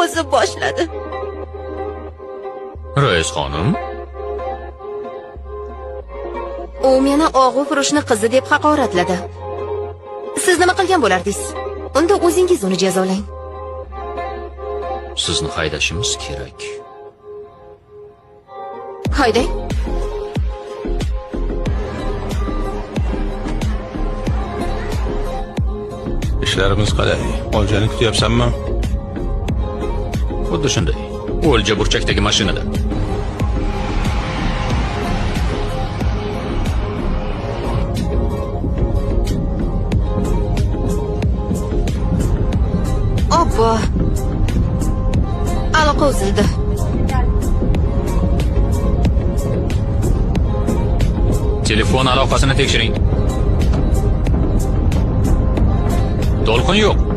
o'zi boshladi. Rais xonim, U meni og'u furushni qizi deb haqoratladi. Siz nima qilgan bo'lardingiz? Unda o'zingiz uni jazolang. sizni haydashimiz kerak. Haydang. Ishlarimiz qalay? Oljani kutyapsanmi? Xuddi shunday. O'lja burchakdagi mashinada. Obbo. Aloqa uzildi. Telefon aloqasini tekshiring. To'lqin yo'q.